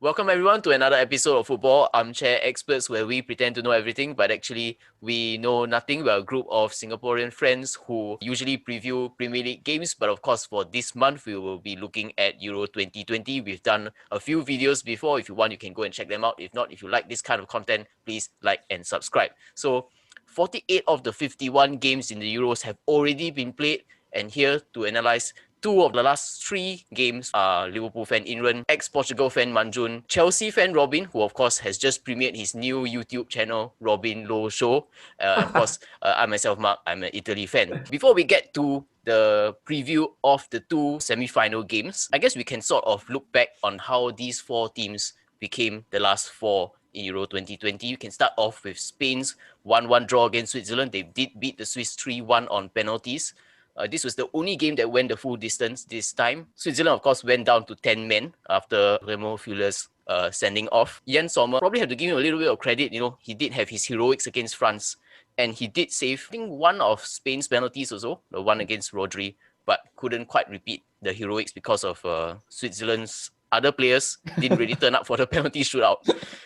Welcome everyone to another episode of Football Armchair Experts, where we pretend to know everything, but actually we know nothing. We're a group of Singaporean friends who usually preview Premier League games, but of course for this month we will be looking at Euro 2020. We've done a few videos before. If you want, you can go and check them out. If not, if you like this kind of content, please like and subscribe. So 48 of the 51 games in the Euros have already been played, and here to analyze two of the last three games are Liverpool fan Inran, ex-Portugal fan Manjun, Chelsea fan Robin, who of course has just premiered his new YouTube channel, Robin Low Show. And of course, I myself, Mark, I'm an Italy fan. Before we get to the preview of the two semi-final games, I guess we can sort of look back on how these four teams became the last four in Euro 2020. You can start off with Spain's 1-1 draw against Switzerland. They did beat the Swiss 3-1 on penalties. This was the only game that went the full distance this time. Switzerland, of course, went down to 10 men after Remo Fuller's sending off. Jan Sommer, probably have to give him a little bit of credit. You know, he did have his heroics against France, and he did save, I think, one of Spain's penalties also, the one against Rodri, but couldn't quite repeat the heroics because of Switzerland's other players didn't really turn up for the penalty shootout.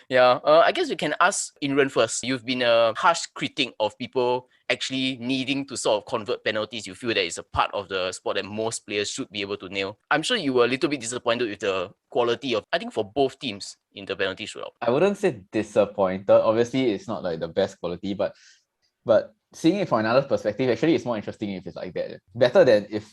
Yeah, I guess we can ask Inran first. You've been a harsh critic of people actually needing to sort of convert penalties. You feel that it's a part of the sport that most players should be able to nail. I'm sure you were a little bit disappointed with the quality of, I think, for both teams in the penalty shootout. I wouldn't say disappointed. Obviously, it's not like the best quality, but seeing it from another perspective, actually, it's more interesting if it's like that. Better than if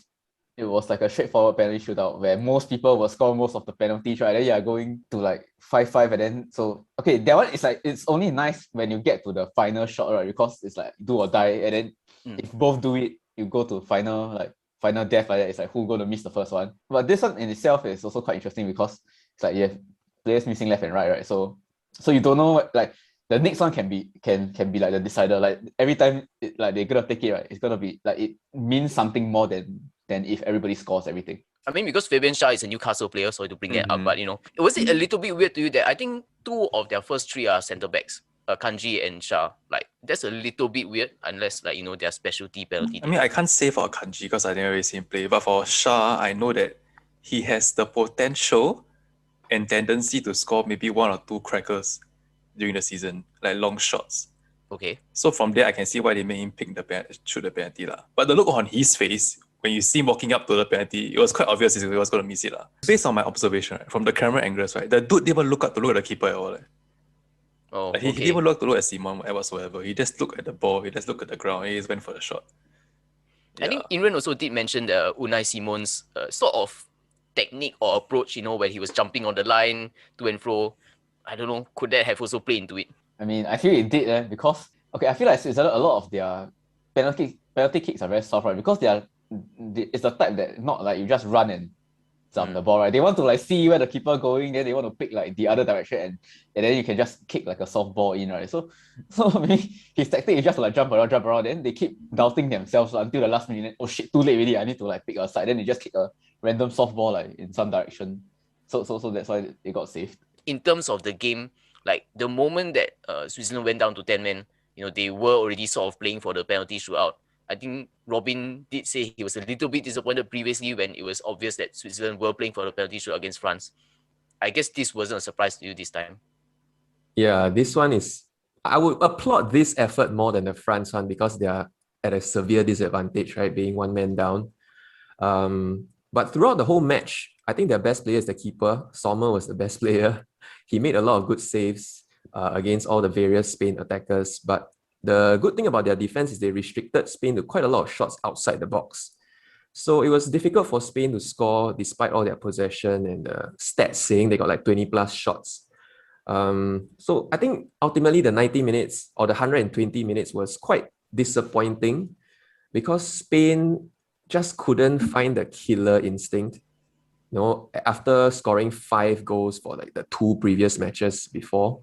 it was like a straightforward penalty shootout where most people will score most of the penalties, right? Then you are going to like 5-5, and then so okay, that one is like, it's only nice when you get to the final shot, right? Because it's like do or die, and then if both do it, you go to final death like that. It's like who's going to miss the first one. But this one in itself is also quite interesting because it's like you have players missing left and right? So you don't know what, like the next one can be like the decider. Like every time like they're gonna take it, right? It's gonna be like, it means something more than if everybody scores everything. I mean, because Fabian Shah is a Newcastle player, so to bring that up, but you know, was it a little bit weird to you that I think two of their first three are centre backs, Kanji and Shah? Like that's a little bit weird, unless like, you know, their specialty penalty. I mean, I can't say for Kanji because I never really seen him play, but for Shah, I know that he has the potential and tendency to score maybe one or two crackers during the season, like long shots. Okay. So from there, I can see why they made him shoot the penalty lah. But the look on his face when you see him walking up to the penalty, it was quite obvious he was going to miss it lah. Based on my observation, right, from the camera angles, right, the dude didn't even look up to look at the keeper at all. Oh, like, he didn't even look to look at Simon whatsoever. He just looked at the ball. He just looked at the ground. He just went for the shot. I think Inran also did mention the Unai Simon's sort of technique or approach, you know, when he was jumping on the line to and fro. I don't know, could that have also played into it? I mean, I feel it did, because I feel like Switzerland, a lot of their penalty kicks are very soft, right? Because it's the type that not like you just run and jump the ball, right? They want to like see where the keeper going, then they want to pick like the other direction, and then you can just kick like a soft ball in, right? So maybe his tactic is just to like jump around, then they keep doubting themselves until the last minute. Oh shit, too late already, I need to like pick a side. Then they just kick a random soft ball like in some direction. So that's why it got saved. In terms of the game, like the moment that Switzerland went down to 10 men, you know, they were already sort of playing for the penalty shootout. I think Robin did say he was a little bit disappointed previously when it was obvious that Switzerland were playing for the penalty shootout against France. I guess this wasn't a surprise to you this time. Yeah, this one is, I would applaud this effort more than the France one because they are at a severe disadvantage, right? Being one man down. But throughout the whole match, I think their best player is the keeper. Sommer was the best player. He made a lot of good saves against all the various Spain attackers. But the good thing about their defense is they restricted Spain to quite a lot of shots outside the box. So it was difficult for Spain to score despite all their possession and the stats saying they got like 20 plus shots. So I think ultimately the 90 minutes or the 120 minutes was quite disappointing because Spain just couldn't find the killer instinct. You know, after scoring 5 goals for like the 2 previous matches before,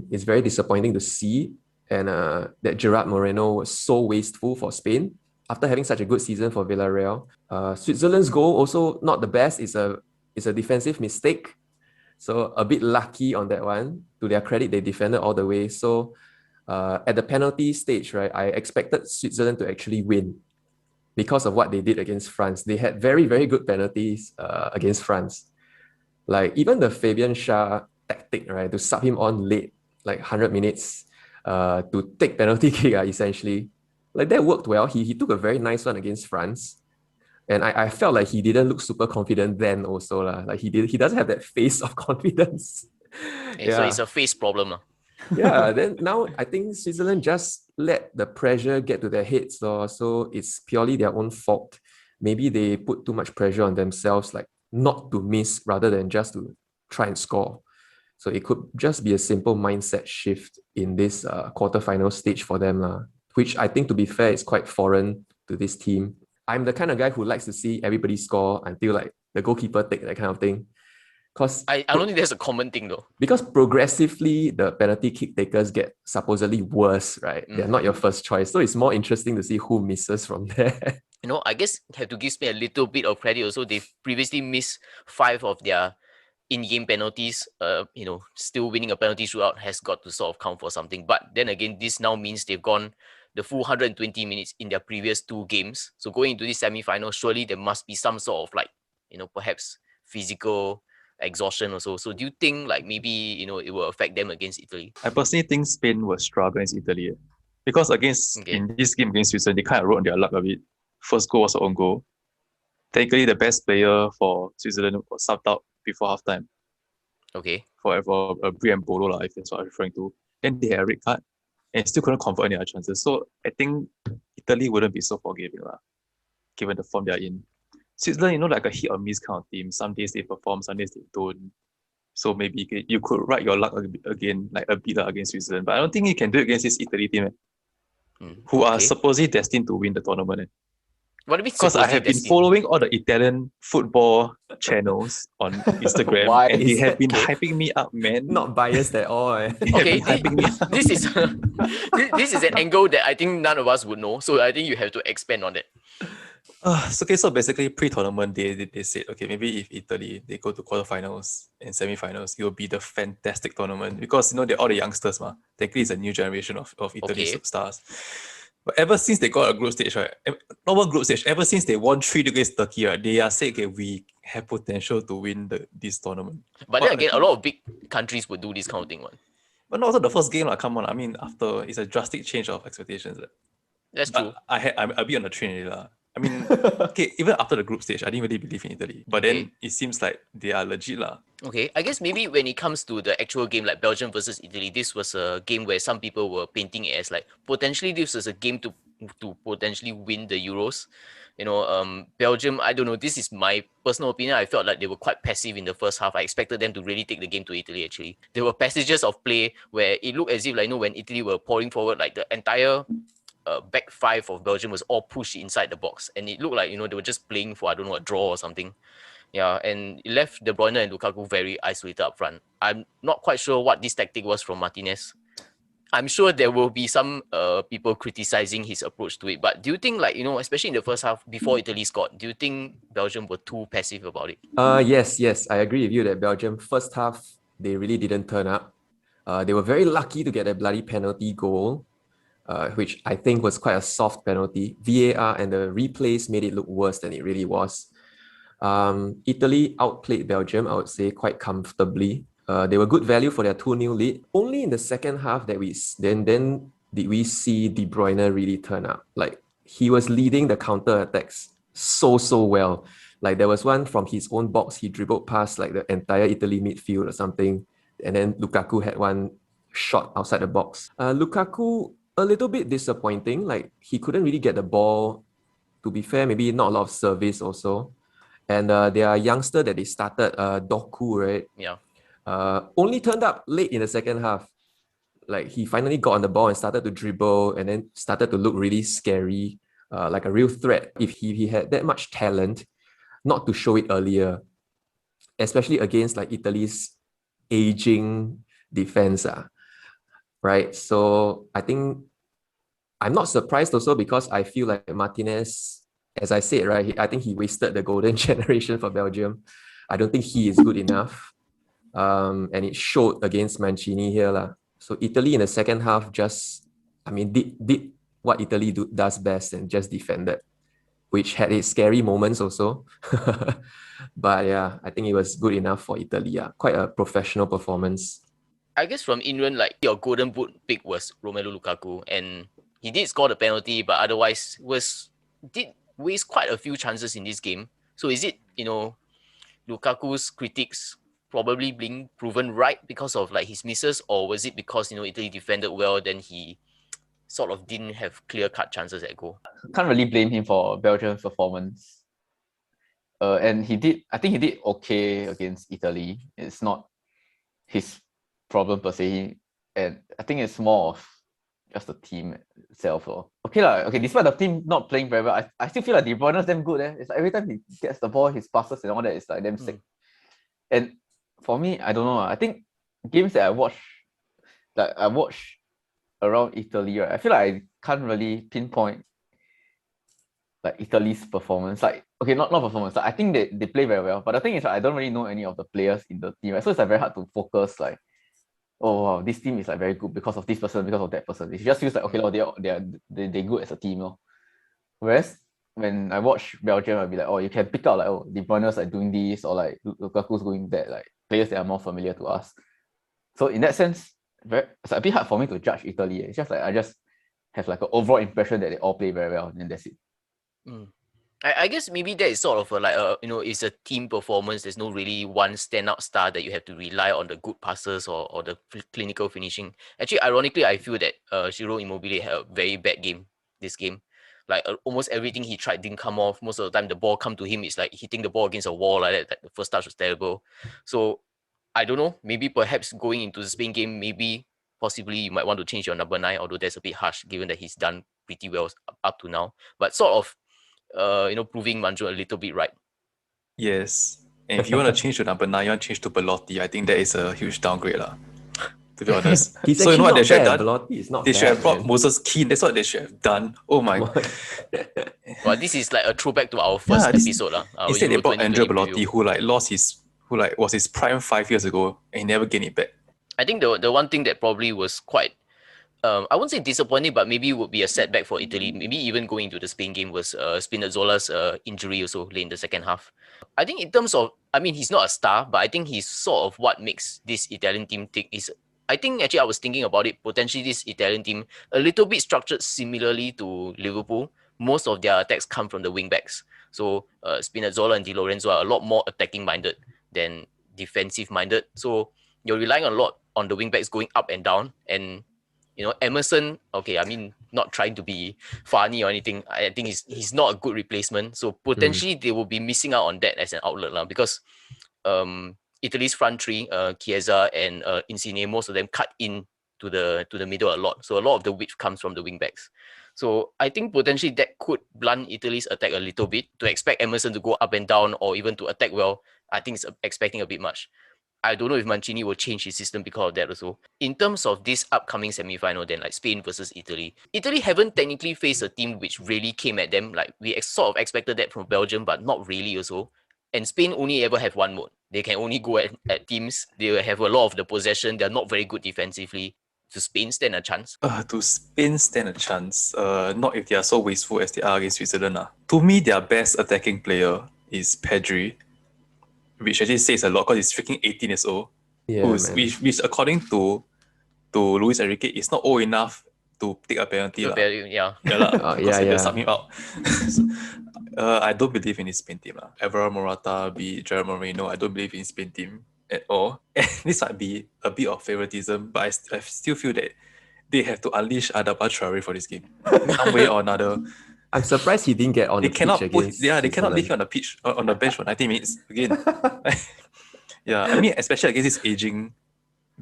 it's very disappointing to see. And that Gerard Moreno was so wasteful for Spain after having such a good season for Villarreal. Switzerland's goal also not the best. It's a defensive mistake. So a bit lucky on that one. To their credit, they defended all the way. So at the penalty stage, right, I expected Switzerland to actually win because of what they did against France. They had very, very good penalties against France. Like even the Fabian Shah tactic, right, to sub him on late, like 100 minutes, to take penalty kick, essentially. Like that worked well. He took a very nice one against France. And I felt like he didn't look super confident then also. Like he doesn't have that face of confidence. Okay, so it's a face problem. Yeah, then now I think Switzerland just let the pressure get to their heads, so it's purely their own fault. Maybe they put too much pressure on themselves, like not to miss rather than just to try and score. So it could just be a simple mindset shift in this quarterfinal stage for them, which I think, to be fair, is quite foreign to this team. I'm the kind of guy who likes to see everybody score until like the goalkeeper take, that kind of thing. I don't think that's a common thing though. Because progressively the penalty kick takers get supposedly worse, right? They're not your first choice. So it's more interesting to see who misses from there. I guess have to give me a little bit of credit also. They've previously missed 5 of their in-game penalties. Still winning a penalty shootout has got to sort of count for something. But then again, this now means they've gone the full 120 minutes in their previous 2 games. So going into this semi-final, surely there must be some sort of like, perhaps physical exhaustion also. So do you think like maybe, it will affect them against Italy? I personally think Spain will struggle against Italy. Because in this game against Switzerland, they kind of rode on their luck a bit. First goal was an own goal. Technically, the best player for Switzerland was subbed out before halftime. Okay. For Brie and Bolo, if that's what I'm referring to. Then they had a red card and still couldn't convert any other chances. So I think Italy wouldn't be so forgiving, given the form they're in. Switzerland, like a hit or miss kind of team. Some days they perform, some days they don't. So maybe you could ride your luck again, like a bit against Switzerland. But I don't think you can do it against this Italy team, who are supposedly destined to win the tournament. What do you mean? Because I have been following all the Italian football channels on Instagram, Why and they is have that, been okay? hyping me up, man. Not biased at all. Okay, this is this is an angle that I think none of us would know. So I think you have to expand on it. So basically pre-tournament they said, okay, maybe if Italy they go to quarterfinals and semifinals, it will be the fantastic tournament because they're all the youngsters, technically it's a new generation of Italy stars. But ever since they got a group stage, right? Normal group stage, ever since they won 3 against Turkey, right, they are saying, okay, we have potential to win this tournament. But then again, a lot of big countries would do this kind of thing, But not also the first game, come on. I mean, after it's a drastic change of expectations. That's true. I'll be on the train already. I mean, okay, even after the group stage, I didn't really believe in Italy. But then it seems like they are legit. Okay, I guess maybe when it comes to the actual game, like Belgium versus Italy, this was a game where some people were painting it as like potentially this was a game to potentially win the Euros. Belgium, I don't know, this is my personal opinion. I felt like they were quite passive in the first half. I expected them to really take the game to Italy, actually. There were passages of play where it looked as if, like, when Italy were pouring forward, like the entire back 5 of Belgium was all pushed inside the box. And it looked like, they were just playing for, I don't know, a draw or something. Yeah, and it left De Bruyne and Lukaku very isolated up front. I'm not quite sure what this tactic was from Martinez. I'm sure there will be some people criticizing his approach to it. But do you think, like, especially in the first half before Italy scored, do you think Belgium were too passive about it? Yes, I agree with you that Belgium first half they really didn't turn up. They were very lucky to get a bloody penalty goal, which I think was quite a soft penalty. VAR and the replays made it look worse than it really was. Italy outplayed Belgium, I would say, quite comfortably. They were good value for their 2-0 lead. Only in the second half that then did we see De Bruyne really turn up. Like, he was leading the counter attacks so well. Like, there was one from his own box, he dribbled past like the entire Italy midfield or something, and then Lukaku had one shot outside the box. Lukaku, a little bit disappointing. Like, he couldn't really get the ball. To be fair, maybe not a lot of service also. And their youngster that they started, Doku, right? Yeah. Only turned up late in the second half. Like, he finally got on the ball and started to dribble and then started to look really scary, like a real threat. If he had that much talent, not to show it earlier, especially against like Italy's aging defense, right? So I think I'm not surprised also because I feel like Martinez, as I said, right, I think he wasted the golden generation for Belgium. I don't think he is good enough. And it showed against Mancini here. So Italy in the second half did what Italy does best and just defended. which had its scary moments also. But yeah, I think it was good enough for Italy. Yeah. Quite a professional performance. I guess from England, like your golden boot pick was Romelu Lukaku, and he did score the penalty, but otherwise did waste quite a few chances in this game. So is it, Lukaku's critics probably being proven right because of like his misses, or was it because Italy defended well, then he sort of didn't have clear-cut chances at goal? Can't really blame him for Belgium's performance. And I think he did okay against Italy. It's not his problem per se. And I think it's more of just the team itself. Okay, despite the team not playing very well, I still feel like De Bruyne is damn good. It's like every time he gets the ball, his passes and all that, it's like damn sick. And for me, I don't know. I think games that I watch around Italy, right? I feel like I can't really pinpoint like Italy's performance. Like, okay, not performance. Like, I think they play very well. But the thing is, I don't really know any of the players in the team. Right? So it's like very hard to focus. Like, oh wow, this team is like very good because of this person, because of that person. It just feels like okay, they're good as a team. Whereas when I watch Belgium, I'll be like, oh, you can pick out like, oh, De Bruyne's like doing this, or like Lukaku's doing that, like players that are more familiar to us. So in that sense, it's a bit hard for me to judge Italy. It's just like I just have like an overall impression that they all play very well, and that's it. I guess maybe that is sort of it's a team performance. There's no really one standout star that you have to rely on the good passes or the clinical finishing. Actually, ironically, I feel that Ciro Immobile had a very bad game this game. Like almost everything he tried didn't come off. Most of the time, the ball come to him. It's like hitting the ball against a wall like that. Like the first touch was terrible. So I don't know. Maybe perhaps going into the Spain game, possibly you might want to change your number 9. Although that's a bit harsh given that he's done pretty well up to now. But sort of proving Manju a little bit right. Yes. And if you want to change to number 9, you want to change to Belotti, I think that is a huge downgrade. To be honest. He's so you know what actually they not should have bad. done? Belotti is not They bad, should have brought man. Moses Keane. That's what they should have done. Oh my god. Well, this is like a throwback to our first episode. Instead they Euro brought Andrea 2020 Belotti, preview. who was his prime 5 years ago and he never gained it back. I think the one thing that probably was quite I wouldn't say disappointing, but maybe would be a setback for Italy. Maybe even going into the Spain game was Spinazzola's injury also late in the second half. I think in terms of, I mean, he's not a star, but I think he's sort of what makes this Italian team tick. I think actually I was thinking about it, potentially this Italian team, a little bit structured similarly to Liverpool. Most of their attacks come from the wing backs. So Spinazzola and Di Lorenzo are a lot more attacking minded than defensive minded. So you're relying a lot on the wing backs going up and down. And Emerson, okay, I mean, not trying to be funny or anything. I think he's not a good replacement. So potentially they will be missing out on that as an outlet because Italy's front three, Chiesa and Insigne, most of them cut in to the middle a lot. So a lot of the width comes from the wing backs. So I think potentially that could blunt Italy's attack a little bit. To expect Emerson to go up and down or even to attack well, I think it's expecting a bit much. I don't know if Mancini will change his system because of that also. In terms of this upcoming semi-final then, like Spain versus Italy, Italy haven't technically faced a team which really came at them. Like we sort of expected that from Belgium, but not really also. And Spain only ever have one mode. They can only go at teams. They have a lot of the possession. They're not very good defensively. To Spain stand a chance? To Spain stand a chance. Not if they are so wasteful as they are against Switzerland. To me, their best attacking player is Pedri, which actually says a lot because he's freaking 18 years old. Yeah, which according to Luis Enrique is not old enough to take a penalty. Yeah. Because they sub him out. I don't believe in his Spain team. Alvaro Morata, Gerard Moreno, I don't believe in Spain team at all. And this might be a bit of favoritism, but I still feel that they have to unleash Adama Traore for this game. Some way or another. I'm surprised he didn't get on the pitch against they cannot leave him on the pitch, on the bench for 90 minutes again. Yeah, I mean, especially against this aging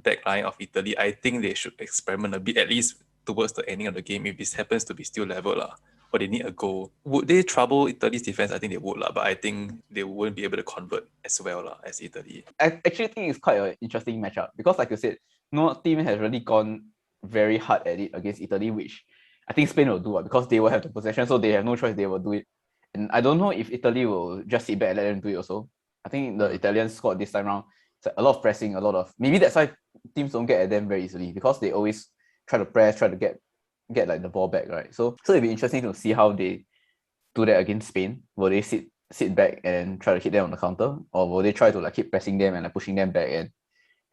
backline of Italy, I think they should experiment a bit, at least towards the ending of the game, if this happens to be still level, or they need a goal. Would they trouble Italy's defense? I think they would, but I think they wouldn't be able to convert as well as Italy. I actually think it's quite an interesting matchup because, like you said, no team has really gone very hard at it against Italy, which I think Spain will do because they will have the possession, so they have no choice, they will do it. And I don't know if Italy will just sit back and let them do it also. I think the Italian squad this time around, it's a lot of pressing, maybe that's why teams don't get at them very easily because they always try to press, try to get like the ball back, right? So it'll be interesting to see how they do that against Spain? Will they sit back and try to hit them on the counter, or will they try to like keep pressing them and like pushing them back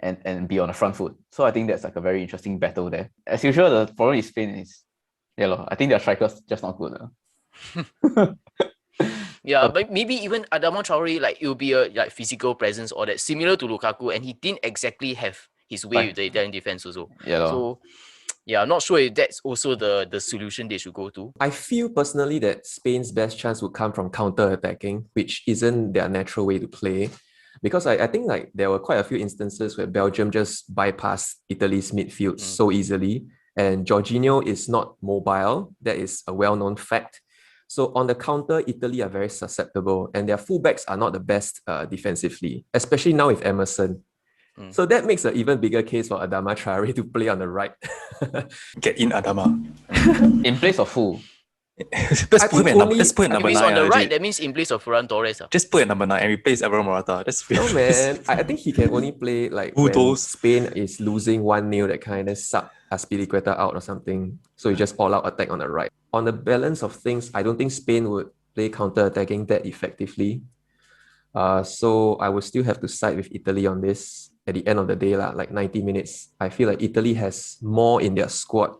and be on the front foot? So I think that's like a very interesting battle there. As usual, the problem with Spain is, I think their strikers just not good. Yeah, but maybe even Adama Traore, like it will be a like physical presence or that similar to Lukaku, and he didn't exactly have his way with the Italian defense also. So yeah, I'm not sure if that's also the solution they should go to. I feel personally that Spain's best chance would come from counter-attacking, which isn't their natural way to play. Because I think like there were quite a few instances where Belgium just bypassed Italy's midfield so easily, and Jorginho is not mobile. That is a well-known fact. So on the counter, Italy are very susceptible, and their fullbacks are not the best defensively, especially now with Emerson. So that makes an even bigger case for Adama Traore to play on the right. Get in Adama. In place of who? Let's put him at number If he's 9. on the right, that means in place of Ferran Torres. Just put at number 9 and replace Alvaro Morata. That's No, man. I think he can only play like when Spain is losing 1-0, that kind of sub Azpilicueta out or something. So you just all out attack on the right. On the balance of things, I don't think Spain would play counter-attacking that effectively. So I would still have to side with Italy on this. At the end of the day, like 90 minutes, I feel like Italy has more in their squad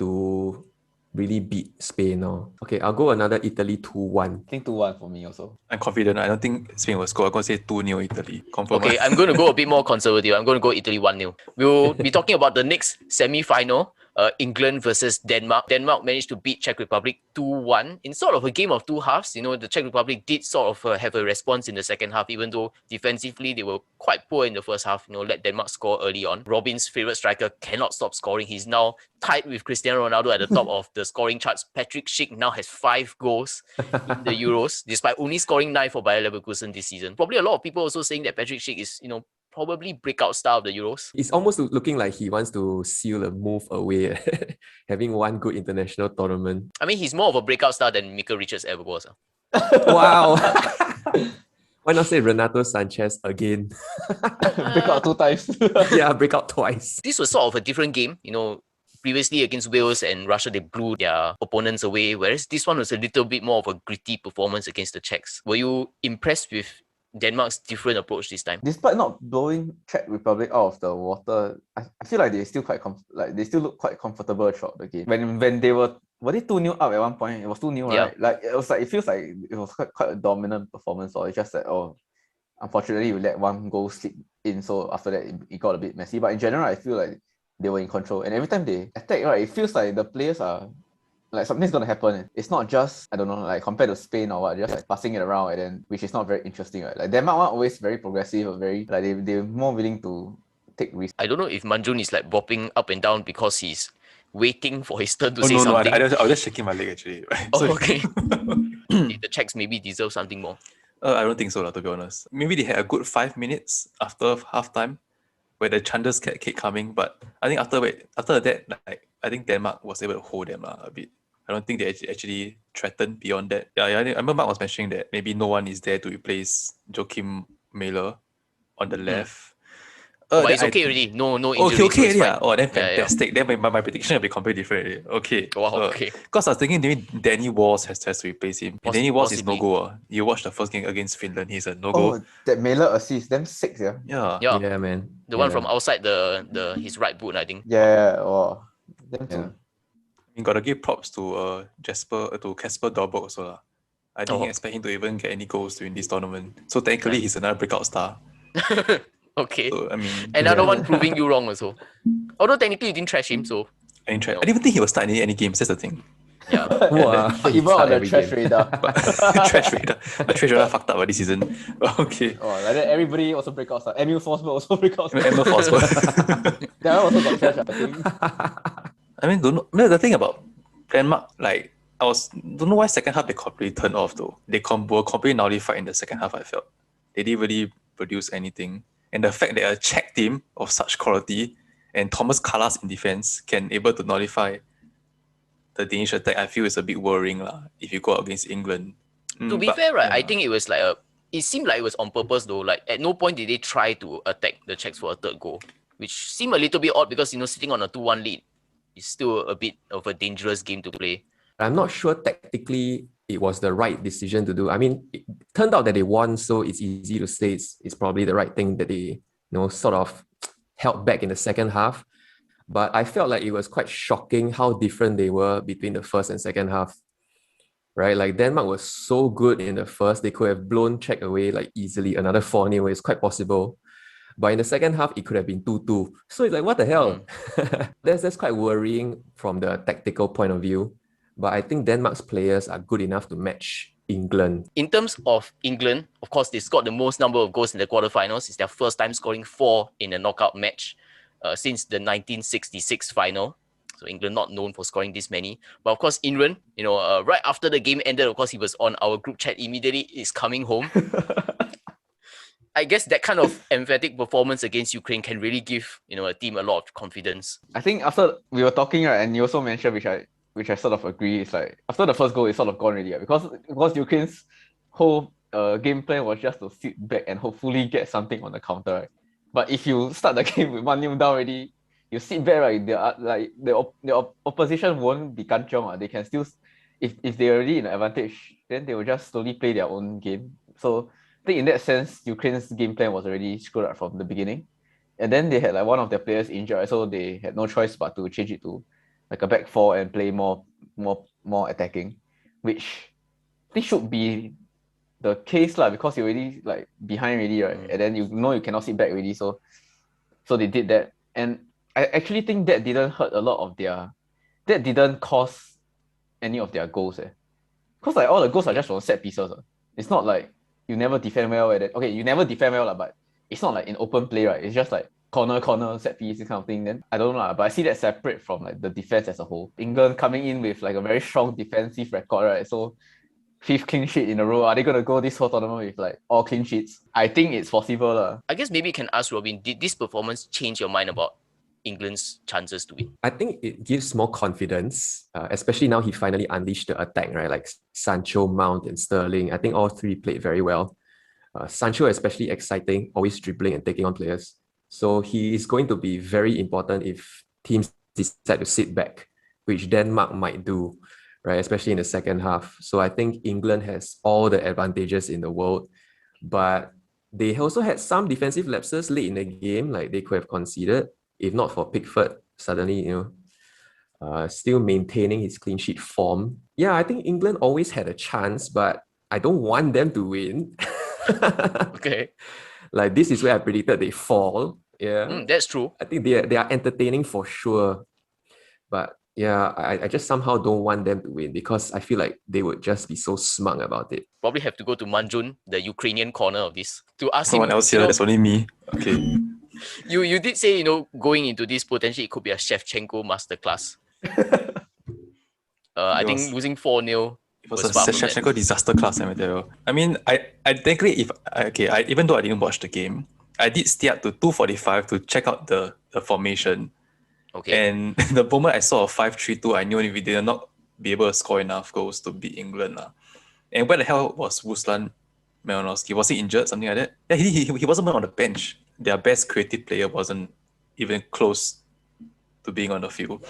to really beat Spain. Okay, I'll go another Italy 2-1. I think 2-1 for me also. I'm confident. I don't think Spain will score. I'm going to say 2-0 Italy. Confirm. Okay, I'm going to go a bit more conservative. I'm going to go Italy 1-0. We'll be talking about the next semi-final. England versus Denmark. Denmark managed to beat Czech Republic 2-1 in sort of a game of two halves. The Czech Republic did sort of have a response in the second half, even though defensively they were quite poor in the first half. Let Denmark score early on. Robin's favourite striker cannot stop scoring. He's now tied with Cristiano Ronaldo at the top of the scoring charts. Patrick Schick now has 5 goals in the Euros, despite only scoring 9 for Bayer Leverkusen this season. Probably a lot of people also saying that Patrick Schick is, probably breakout star of the Euros. It's almost looking like he wants to seal a move away, having one good international tournament. I mean, he's more of a breakout star than Mika Richards ever was. Wow. Why not say Renato Sanchez again? Breakout 2 times. Yeah, breakout twice. This was sort of a different game. Previously against Wales and Russia, they blew their opponents away, whereas this one was a little bit more of a gritty performance against the Czechs. Were you impressed with Denmark's different approach this time? Despite not blowing Czech Republic out of the water, I feel like they still they still look quite comfortable throughout the game. When they were they 2-0 up at one point? It was 2-0, Yeah. right? Like it feels like it was quite a dominant performance, or it's just that unfortunately we let one goal slip in, so after that it got a bit messy. But in general, I feel like they were in control, and every time they attack, right, it feels like the players are like something's gonna happen. It's not just, I don't know, like compared to Spain or what, just like passing it around, and then which is not very interesting, right? Like Denmark are always very progressive, or very like they're more willing to take risks. I don't know if Manjun is like bopping up and down because he's waiting for his turn to say something. I was just shaking my leg actually. Right? Oh, okay. The Czechs maybe deserve something more. I don't think so, to be honest. Maybe they had a good 5 minutes after halftime where the chances kept coming, but I think after that, like I think Denmark was able to hold them a bit. I don't think they actually threatened beyond that. Yeah, I remember Mark was mentioning that maybe no one is there to replace Joachim Mailer on the left. But it's okay already. No injuries. Okay, so yeah. Oh, then Yeah, fantastic. Then my prediction will be completely different already. Okay. Wow, okay. Because I was thinking maybe Danny Walls has to replace him. Danny Walls is no possibly. go. You watch the first game against Finland, he's a no go. Oh, that Mailer assist, them 6, yeah. Yeah. Yeah, man. the one from outside the his right boot, I think. Yeah, oh, them too. You gotta give props to Kasper Dolberg also. lah. I didn't expect him to even get any goals during this tournament. So technically he's another breakout star. Okay. So, I mean, Another one proving you wrong also. Although technically you didn't trash him, so I didn't even think he was starting any games, that's the thing. yeah. Wow. Even on the trash radar. Trash radar fucked up this season. Okay. Oh, like that everybody also breakout star. Emil Forsberg also breakout star. Emma Forsberg. That one also got trash, I think. I mean, the thing about Denmark, like, don't know why second half they completely turned off though. They were completely nullified in the second half, I felt. They didn't really produce anything. And the fact that a Czech team of such quality and Thomas Kalas in defense can able to nullify the Danish attack, I feel is a bit worrying if you go out against England. To be fair, right, I think it was like it seemed like it was on purpose though. Like at no point did they try to attack the Czechs for a third goal, which seemed a little bit odd because sitting on a 2-1 lead is still a bit of a dangerous game to play. I'm not sure tactically it was the right decision to do. I mean, it turned out that they won, so it's easy to say it's probably the right thing that they sort of held back in the second half. But I felt like it was quite shocking how different they were between the first and second half. Right, like Denmark was so good in the first, they could have blown Czech away like easily. Another 4-0 is quite possible. But in the second half, it could have been 2-2. So it's like, what the hell? That's quite worrying from the tactical point of view. But I think Denmark's players are good enough to match England. In terms of England, of course, they scored the most number of goals in the quarterfinals. It's their first time scoring 4 in a knockout match since the 1966 final. So England not known for scoring this many. But of course, Imran, right after the game ended, of course, he was on our group chat immediately. Is coming home. I guess that kind of emphatic performance against Ukraine can really give a team a lot of confidence. I think after we were talking, right, and you also mentioned, which I sort of agree, is like after the first goal, it's sort of gone already, because Ukraine's whole game plan was just to sit back and hopefully get something on the counter, right? But if you start the game with 1-0 down already, you sit back, right? They are like the opposition won't be kanchiong. They can still, if they're already in an advantage, then they will just slowly play their own game. So I think in that sense, Ukraine's game plan was already screwed up from the beginning. And then they had like one of their players injured, so they had no choice but to change it to like a back four and play more attacking, which I think should be the case lah, because you're already like behind already, right? And then you cannot sit back already, so they did that. And I actually think that didn't hurt a lot of that didn't cause any of their goals. Because like all the goals are just from set pieces. It's not like you never defend well. Okay, you never defend well, but it's not like in open play, right? It's just like corner, set piece, this kind of thing. Then I don't know, but I see that separate from like the defense as a whole. England coming in with like a very strong defensive record, right? So 5th clean sheet in a row. Are they gonna go this whole tournament with like all clean sheets? I think it's possible. I guess maybe you can ask Robin, did this performance change your mind about England's chances to win? I think it gives more confidence, especially now he finally unleashed the attack, right? Like Sancho, Mount, and Sterling. I think all three played very well. Sancho especially exciting, always dribbling and taking on players. So he is going to be very important if teams decide to sit back, which Denmark might do, right? Especially in the second half. So I think England has all the advantages in the world, but they also had some defensive lapses late in the game, like they could have conceded. If not for Pickford, suddenly, still maintaining his clean sheet form. Yeah, I think England always had a chance, but I don't want them to win. Okay. Like this is where I predicted they fall. Yeah. That's true. I think they are entertaining for sure. But yeah, I just somehow don't want them to win because I feel like they would just be so smug about it. Probably have to go to Manjun, the Ukrainian corner of this, to ask Someone him. else here, that's only me. Okay. You did say, going into this, potentially it could be a Shevchenko masterclass. I think losing 4-0 it was a Shevchenko disaster class, I tell you. I mean, I technically, even though I didn't watch the game, I did stay up to 2:45 to check out the formation. Okay. And the moment I saw a 5-3-2, I knew we did not be able to score enough goals to beat England. And where the hell was Ruslan Malinovsky? Was he injured? Something like that? Yeah, he wasn't on the bench. Their best creative player wasn't even close to being on the field.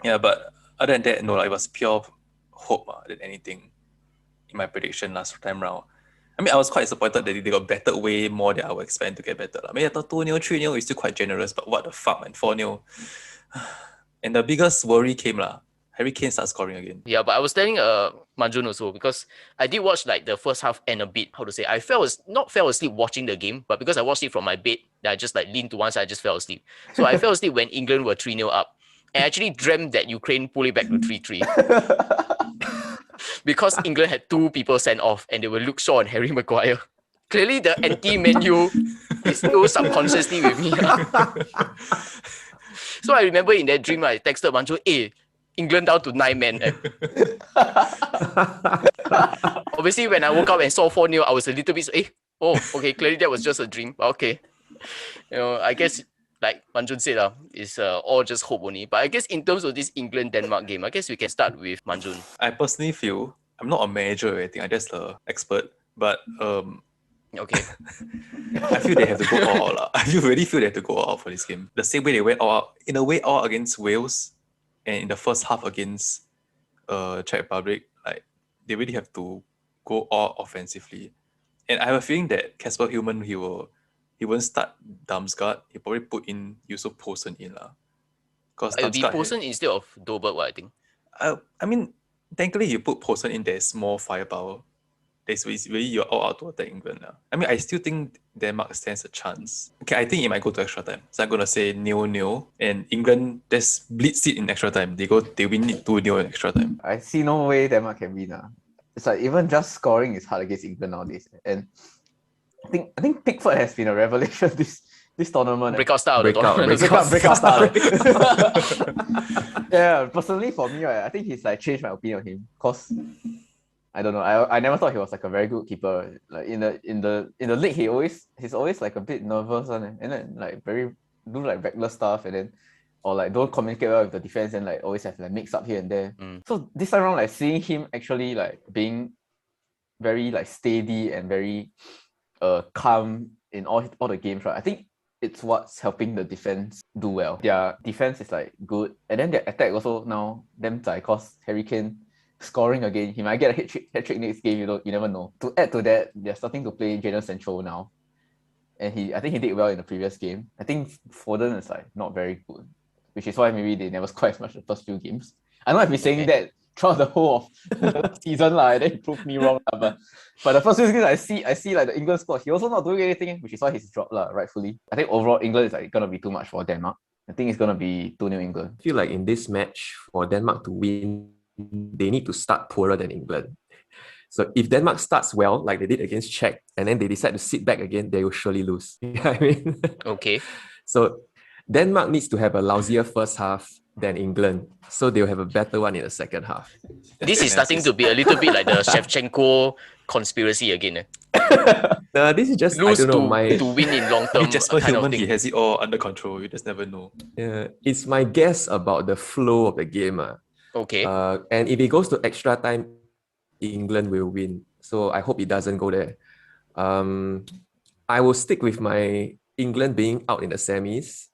Yeah, but other than that, no, it was pure hope than anything in my prediction last time round. I mean, I was quite disappointed that they got battered way more than I would expect to get better. I mean, I thought 2-0, 3-0 is still quite generous, but what the fuck, man, 4-0. And the biggest worry came, Harry Kane starts scoring again. Yeah, but I was telling Manjun also, because I did watch like the first half and a bit, I not fell asleep watching the game, but because I watched it from my bed, I just like leaned to one side, I just fell asleep. So I fell asleep when England were 3-0 up. And I actually dreamt that Ukraine pulled it back to 3-3. Because England had 2 people sent off and they were Luke Shaw and Harry Maguire. Clearly the anti-menu is still subconsciously with me. So I remember in that dream, I texted Manju, England down to 9 men. Obviously, when I woke up and saw 4-0, I was a little bit, okay, clearly that was just a dream. But okay. I guess, like Manjun said, it's all just hope only. But I guess in terms of this England-Denmark game, I guess we can start with Manjun. I personally feel, I'm not a manager or anything, I'm just an expert, but okay. I feel they have to go all out. I really feel they have to go all out for this game. The same way they went all out, in a way all out against Wales, and in the first half against Czech Republic, like they really have to go all offensively. And I have a feeling that Casper Hillman, he won't start Damsgaard. He'll probably put in Yusuf Poulsen in lah. Because It will be Damsgaard, Poulsen instead of Dolberg, I think. I mean, technically you put Poulsen in, there's more firepower. It's really you're all out to attack England now. I mean, I still think Denmark stands a chance. Okay, I think it might go to extra time. So I'm gonna say 0-0. And England, there's blitz it in extra time. They win it 2-0 in extra time. I see no way Denmark can win. It's like even just scoring is hard against England nowadays. And I think Pickford has been a revelation this tournament. Breakout style. Breakout style. Yeah, personally for me, right, I think he's like changed my opinion on him. Cause I don't know. I never thought he was like a very good keeper. Like in the league, he's always like a bit nervous and then like do like reckless stuff and then or like don't communicate well with the defense and like always have like mix up here and there. So this time around, like seeing him actually like being very like steady and very calm in all the games, right? I think it's what's helping the defense do well. Their defense is like good, and then their attack also now them cause Harry Kane scoring again. He might get a hat trick next game. You never know. To add to that, they're starting to play Jadon Sancho now, and I think he did well in the previous game. I think Foden is like not very good, which is why maybe they never scored as much the first few games. I know I've been saying that throughout the whole of the season and then he proved me wrong but the first few games I see like the England squad, he also not doing anything, which is why he's dropped rightfully. I think overall England is like gonna be too much for Denmark. I think it's gonna be 2-0 England. I feel like in this match, for Denmark to win, they need to start poorer than England. So if Denmark starts well, like they did against Czech, and then they decide to sit back again, they will surely lose. You know what I mean? Okay. So Denmark needs to have a lousier first half than England, so they'll have a better one in the second half. This is starting to be a little bit like the Shevchenko conspiracy again. No, this is just Lose I don't know, to win in long term Jasper kind of Hillman, thing. he has it all under control. You just never know. it's my guess about the flow of the game. Okay. And if it goes to extra time, England will win. So I hope it doesn't go there. I will stick with my England being out in the semis.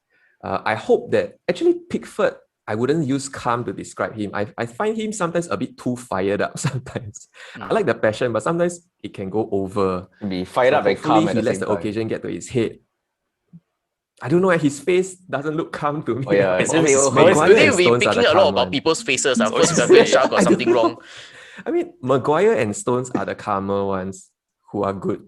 I hope that actually Pickford, I wouldn't use calm to describe him. I find him sometimes a bit too fired up sometimes. I like the passion, but sometimes it can go over. Be fired up and calm at he the lets same the time. occasion get to his head. I don't know, his face doesn't look calm to me. Oh, yeah. It's always- Today and we're Stones are picking the a lot calm about one. people's faces. First, always- we have Shark got something wrong. I mean, Maguire and Stones are the calmer ones who are good.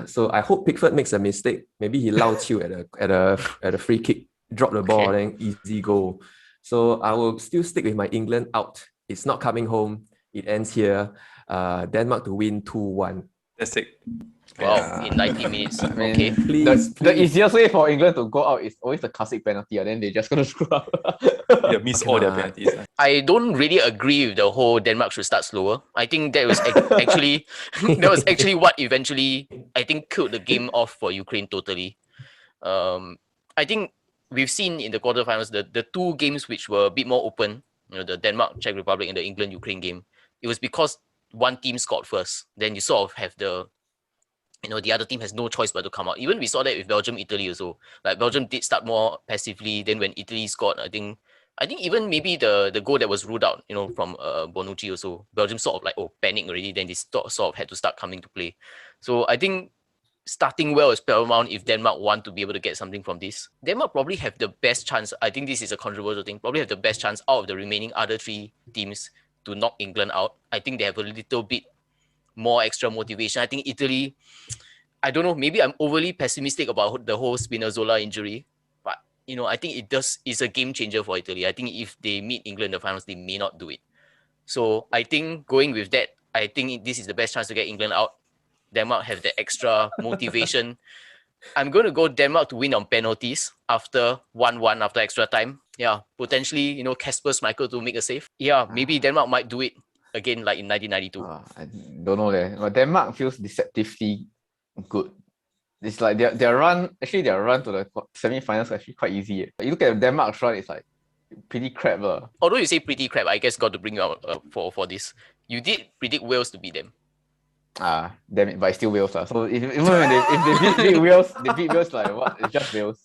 So I hope Pickford makes a mistake. Maybe he lao chiu at a free kick, drop the ball, Okay. and then easy goal. So I will still stick with my England out. It's not coming home. It ends here. Denmark to win 2-1. That's it. Wow, in 90 minutes. I mean, Okay. the easiest way for England to go out is always the classic penalty, and then they're just gonna screw up. They miss all their Come on. penalties. I don't really agree with the whole Denmark should start slower. I think that was actually what eventually I think killed the game off for Ukraine totally. I think we've seen in the quarterfinals the two games which were a bit more open, the Denmark, Czech Republic, and the England Ukraine game. It was because one team scored first. Then you sort of have the other team has no choice but to come out. Even we saw that with Belgium, Italy also. Like Belgium did start more passively. Then when Italy scored, I think even maybe the goal that was ruled out, from Bonucci also, Belgium sort of panicked already. Then they sort of had to start coming to play. So I think starting well is paramount if Denmark want to be able to get something from this. Denmark probably have the best chance. I think this is a controversial thing. Probably have the best chance out of the remaining other three teams to knock England out. I think they have a little bit more extra motivation. I think Italy, I don't know, maybe I'm overly pessimistic about the whole Spinazzola injury, but I think it's a game changer for Italy. I think if they meet England in the finals, they may not do it. So I think going with that, I think this is the best chance to get England out. Denmark have the extra motivation. I'm going to go Denmark to win on penalties after 1-1 after extra time. Yeah, potentially, Kasper Schmeichel to make a save. Yeah, maybe Denmark might do it again like in 1992. I don't know there. But Denmark feels deceptively good. It's like their run to the semi-finals is actually quite easy. You look at Denmark's run, it's like pretty crap. Although you say pretty crap, I guess got to bring you out for this. You did predict Wales to beat them. Damn it, but it's still Wales. So even when if they beat Wales, they beat Wales like what? It's just Wales.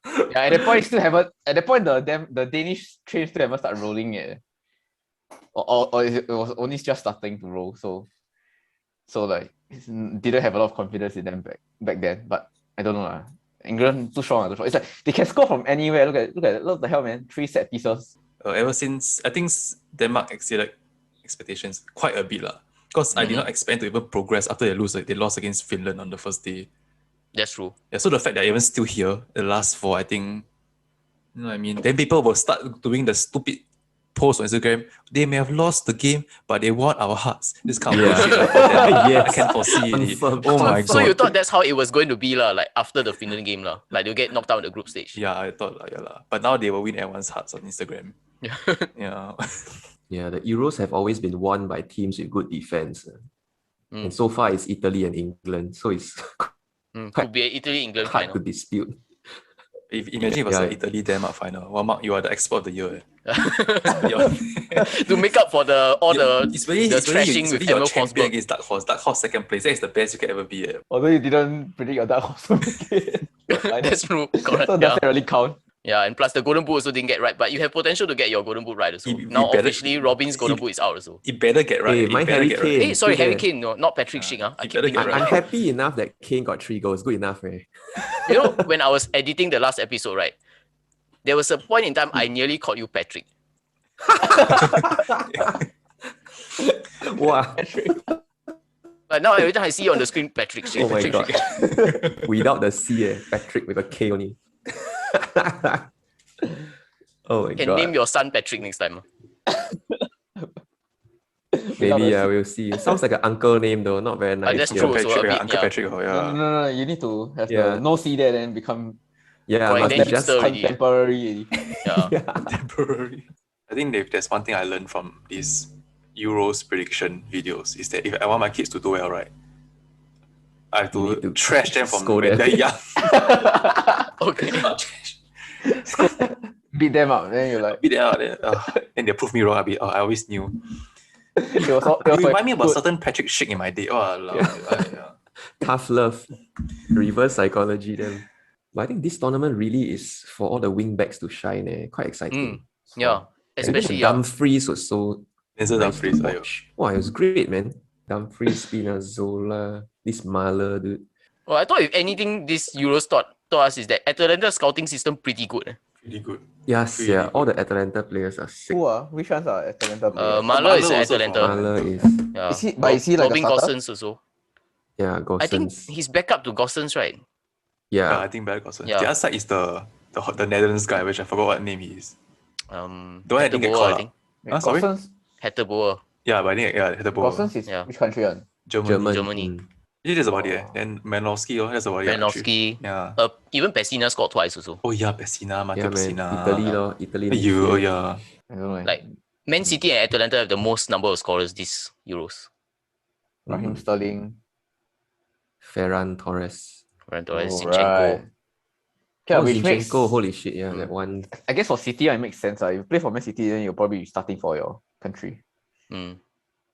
Yeah, at the point the Danish train still haven't started rolling yet. or it was only just starting to roll. So like didn't have a lot of confidence in them back then. But I don't know lah. England too strong, too strong. It's like they can score from anywhere. Look the hell, man. 3 set pieces. Ever since, I think Denmark exceeded expectations quite a bit lah. Because I did not expect to even progress after they lost against Finland on the first day. That's true. Yeah, so the fact that they're even still here, the last 4, I think, you know what I mean? Then people will start doing the stupid post on Instagram. They may have lost the game, but they won our hearts. This kind of bullshit. Yes. I can foresee it. Confirm. Oh my god. So you thought that's how it was going to be lah, like after the Finland game lah. Like they'll get knocked out in the group stage. Yeah, I thought yeah lah. But now they will win everyone's hearts on Instagram. Yeah. Yeah. Yeah, the Euros have always been won by teams with good defense. And so far it's Italy and England. So it's Could be an Italy-England hard final. to dispute. Imagine if it was Yeah. an Italy-Denmark final. Well, Mark, you are the expert of the year. To make up for all the trashing with your Emil champion Forsberg. against Dark Horse. Dark Horse second place. That is the best you can ever be. Although you didn't predict your dark horse to make it. That's true. Correct. So does that really count? Yeah, and plus the Golden Boot also didn't get right, but you have potential to get your Golden Boot right also. He Now better- officially Robin's Golden Boot is out also. It better get right. Hey, It my better Harry get Kane. right. Hey, sorry, still Harry there. Kane, no, not Patrick Schick. I he keep better thinking get right. I'm happy enough that Kane got 3 goals. Good enough, eh? You know, when I was editing the last episode, right, there was a point in time I nearly called you Patrick. Wow. But now every time I see you on the screen, Patrick Schick. Oh my Patrick god. Schick. Without the C, Patrick with a K only. Oh my Can god. name your son Patrick next time. Maybe we'll see. Sounds like an uncle name though, not very nice. that's yeah. true. So a Patrick, bit, Uncle yeah. Patrick. Oh, yeah. No. You need to have Yeah. the no C there, then become Yeah, Correct, must then be just hipster already. contemporary. Yeah. yeah. Temporary. I think there's one thing I learned from these Euros prediction videos is that if I want my kids to do well, right, I have You need to to trash them from scold when them. they're young. Okay. Beat them up, then you're like, Beat them out, then they prove me wrong. I always knew. it was You like remind me about good. certain Patrick Schick in my day. Oh, yeah. Tough love. Reverse psychology then. But I think this tournament really is for all the wing backs to shine. Quite exciting. Yeah. Especially yeah. Dumfries was so Denzel nice to Dumfries. watch. Wow, it was great, man. Dumfries, Spinazzola, this Mahler, dude. Well, I thought if anything, this Euros taught us is that Atalanta scouting system pretty good. Pretty good. Yes, Really yeah. good. All the Atalanta players are sick. Who are? Which ones are Atalanta players? Mahler is Mahler also Atalanta. from- Mahler is, Yeah. Is he like a Robin starter? Gosens also. yeah, I think Gosens. he's backup to Gosens, right? Yeah, Yeah, I think better Gosens. Yeah. The other side is the Netherlands guy, which I forgot what name he is. The one that didn't get Heteboer, called I up. think. Sorry? Gosens, Heteboer. Yeah, but I think the ball. Gosens is Yeah. which country one? Germany. Germany. Mm. Yeah, that's about it. Oh. Then Malinowski, that's about it. Malinowski. Yeah. Even Pessina scored twice also. Oh yeah, Pessina, Matteo Yeah, man. Pessina. Italy, lor. Italy. next You, year. yeah. I don't know. Like Man City and Atalanta have the most number of scorers this Euros. Raheem Sterling. Ferran Torres. Ferran Torres, Oh, Zinchenko. right. Okay, Oh, which makes, Zinchenko, holy shit, yeah, that one. I guess for City, it makes sense. If you play for Man City, then you'll probably be starting for your country. Mm.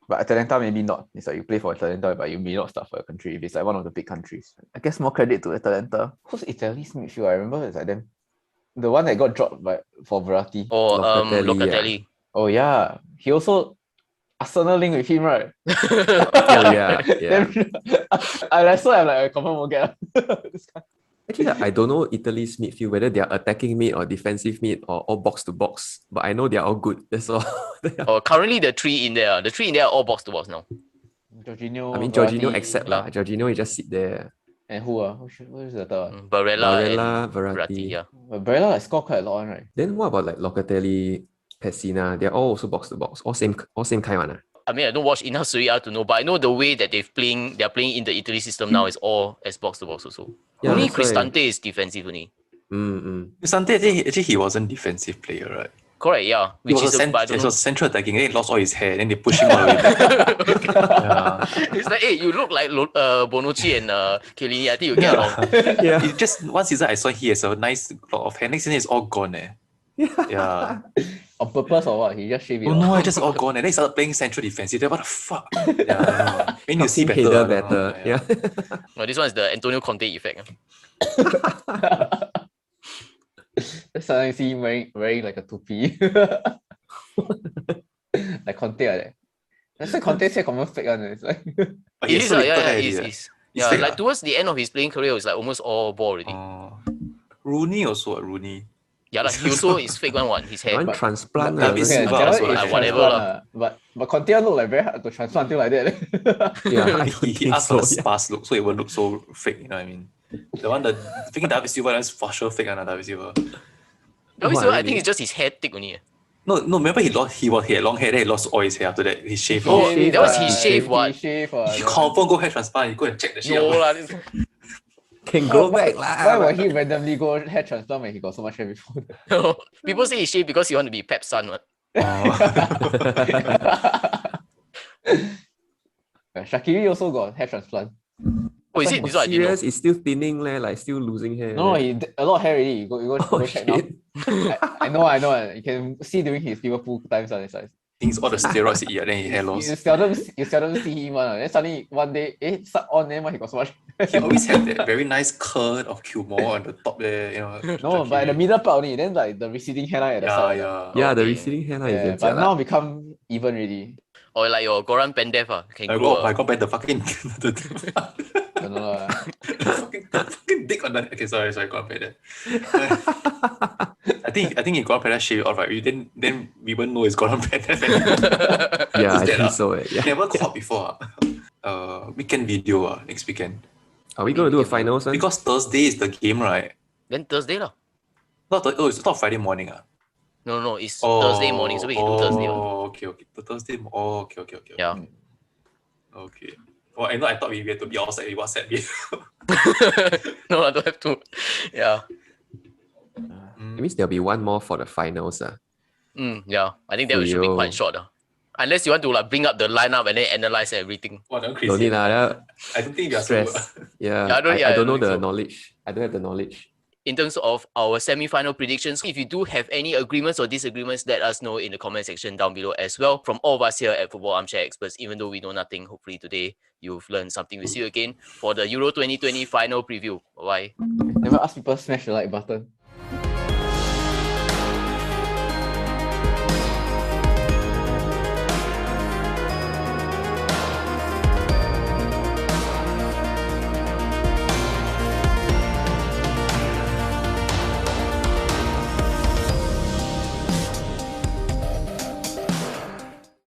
But Atalanta, maybe not. It's like you play for Atalanta, but you may not start for your country if it's like one of the big countries. I guess more credit to Atalanta. Who's Italy's midfield? I remember it's like them. The one that got dropped for Verratti. Or Locatelli, Locatelli. Oh yeah. He also Arsenal link with him, right? Oh, yeah, yeah. Then, I saw I'm like, I confirm won't get this guy. Actually, I don't know Italy's midfield, whether they are attacking mid or defensive mid or all box to box. But I know they are all good. That's all. Currently the three in there are all box to box now. Jorginho. I mean, Jorginho Verratti, accept lah. Jorginho, he just sit there. And who are? Who is the third one? Barella Barella, and Verratti. Verratti, yeah. But Barella like scored quite a lot, right? Then what about like Locatelli, Pessina? They're all also box to box. All same kind one. I mean, I don't watch enough Serie A to know, but I know the way that they're playing in the Italy system now is all as box to box also. Yeah, Only that's why. Cristante is defensive only. Sante, actually, he was a defensive player, right? Correct, yeah. He Which was is a but I don't know. central attacking, then he lost all his hair, then they push him all the way back. Yeah. It's like, hey, you look like Bonucci and Chiellini. I think you get along. Yeah. It's just one season I saw he has a nice lot of hair. Next season it's all gone. Yeah. On purpose or what? He just shaved it Oh off. no, it's just all gone. And then he started playing central defensive. Then what the fuck? Yeah, I don't know. When you see Team better. header I don't know. better. Yeah. No, this one is the Antonio Conte effect. Suddenly see him wearing like a toupee. Like Conte like that. That's why Conte say confirm fake one. It's like But It he's is, so yeah, little yeah, hair it is, already, it is. He's Yeah, fake, like towards the end of his playing career, it's like almost all ball already. Rooney also, Rooney. Yeah, like he also is fake one, his That hair. one But- transplant. David lah. Silva transplant, also like, hair. whatever transplant lah. But Conte one look like very hard to transplant until like that. Yeah, I don't He think asked for the so. Yeah. sparse look, so it won't look so fake, you know what I mean? The one that thinking David Silva is for sure fake, David Silva. David Why, Silva, I really? think it's just his hair thick only. No, remember he had long hair, then he lost all his hair after that. He shaved No, off. shave, that was ah. his shave, He what? shave, He that one. confirm go hair transplant, you go and check the shit No out. lah, this- Can go Why- back lah. Why would he randomly go hair transplant when he got so much hair before? no. People say he shaved because he want to be Pep's son, what? Shaqiri also got hair transplant. Oh, is it? This one I didn't know. Serious? It's still thinning, like still losing hair. No, leh. he a lot of hair already. You go Oh check now. shit. I know. You can see during his Liverpool times on his size. Things all the steroids he eat, then he hair You loss. seldom see him one. Then suddenly one day, start on then why he got so much. He always had that very nice curd of Kilmore on the top there, you know. No, but at the middle part only. Then like the receding hairline at the Yeah, side. yeah. Yeah, the Okay. receding hairline Yeah, is but damn now jialat. become even already. Or like your Goran Pendev, can I grow. got back the fucking Don't know lah. fucking dick on that. Okay, sorry, go on that. I think he got on shave it off, right? Then we won't know it's got on Yeah, I Who's that, think so. Yeah. Never caught before. Weekend video next weekend. Are we going to do a finals one? Because Thursday is the game, right? Then Thursday lah. It's not Friday morning. No, it's Thursday morning, so we can do Thursday. What? Okay. The Thursday. Okay. Yeah. Okay. Well, I thought we had to be outside with WhatsApp. No, I don't have to. Yeah. It means there'll be one more for the finals. Yeah. I think that should be quite short. Unless you want to like bring up the lineup and then analyze everything. Wow, that's Don't crazy. need lah. that I don't think we are so stress. Yeah, Yeah, I don't know think the so. knowledge. I don't have the knowledge. In terms of our semi-final predictions, if you do have any agreements or disagreements, let us know in the comment section down below as well. From all of us here at Football Armchair Experts, even though we know nothing, hopefully today you've learned something. We'll see you again for the Euro 2020 final preview. Bye. Never ask people smash the like button.